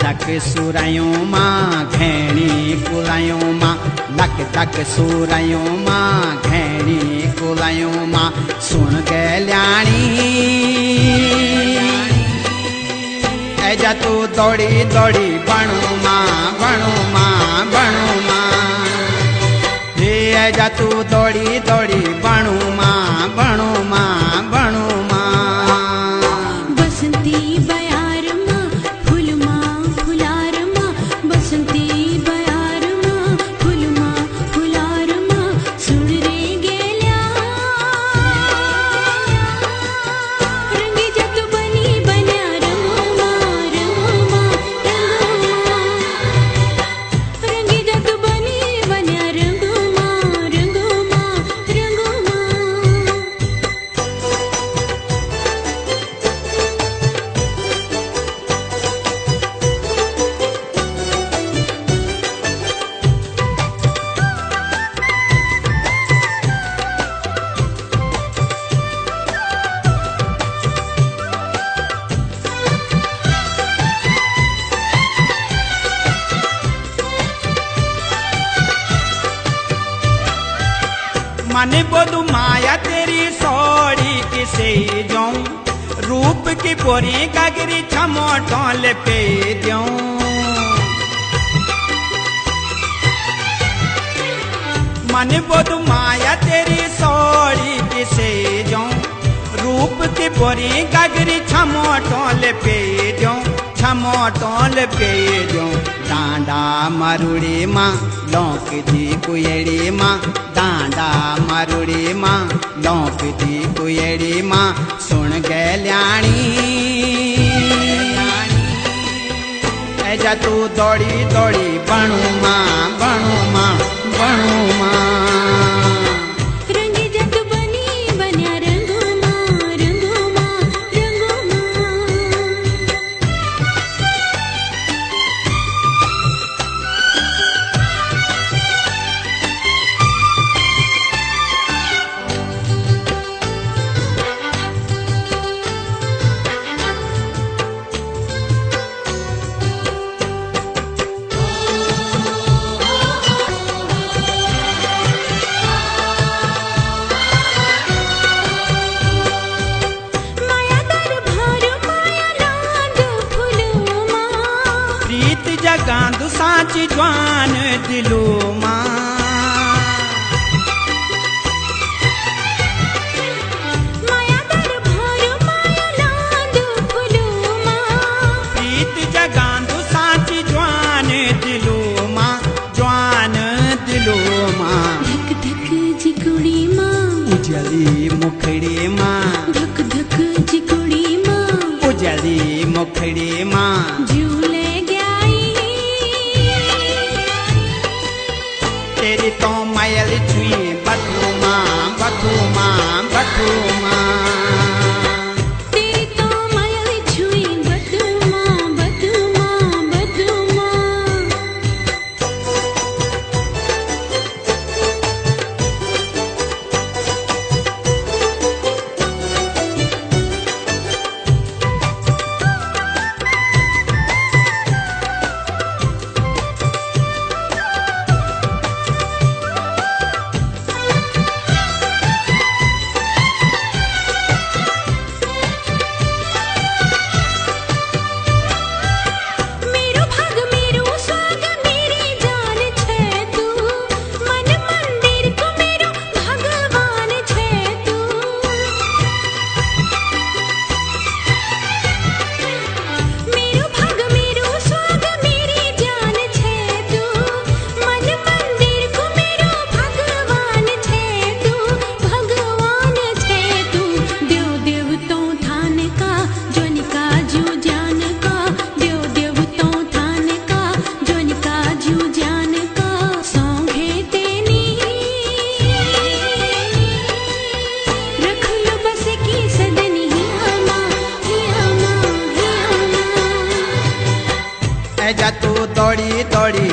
धक सुरायूं मां घेणी कुलायूं मां, लक धक सुरायूं मां घेणी कुलायूं मां। सुन गल्याणी ऐजा तू दौड़ी दौड़ी बणू मां बणू मां बणू मां। हे ऐजा तू दौड़ी दौड़ी बणू मां बणू मां बणू मां। बसंती बयार मां फूल मां फुलार मां, बसंती बयार मां फूल मां फुलार मां। सुन रे गेल्या रंगी जत बनी बन्या रंगो मां रंगो मां रंगो मां। रंगी जत बनी बन्या रंगो मां रंगो मां रंगो मां। मने बोधु माया तेरी सोड़ी किसे जाऊं, रूप की बोरी गगरी छमो टोल पे दूं। मने बोधु माया तेरी सोड़ी किसे जाऊं, रूप की बोरी गगरी छमो टोल पे दूं छमो टोल पे दूं। डांडा मरुड़ी मां लौक दी कुएड़ी मां, डांडा मरुड़ी मां लौक दी कुएड़ी मां। सुन गल्याणी ऐजा तू दौड़ी दौड़ी बणू मां बणू मां बणू मां। रंगी जत बनी बन्या रंगो मां रंगो मां रंगो मां। माया दरबार माया लांद फूलो मां, प्रीत जगांदु सांची ज्वान दिलो मां। माया दरबार माया लांद फूलो मां। प्रीत जगांदु सांची ज्वान दिलो मां ज्वान दिलो मां। धक धक जी कुड़ी मां उजली मुखड़ी मां धक धक जी कुड़ी मां, उजली मुखड़ी मां। झूले गई तेरी तो मायल छुई बथू मां बथू मां बथू मां। तेरी तो माया छुई बदू मां बदू मां बदू मां। मेरो भाग मेरो स्वाग मेरी जान छे तू, मन मंदिर को मेरो भगवान छे तू। मेरो भाग मेरो स्वाग मेरी जान छे तू, मन मंदिर को मेरो भगवान छे तू भगवान छे तू। देव देव तो थान का जोनिका जू जान का, देव देव तो थान का जोनिका जू जान का। सौंगे तेनी रख लो बस की सदनी हिया मां हिया मां हिया मां। ऐजा तू दौड़ी दौड़ी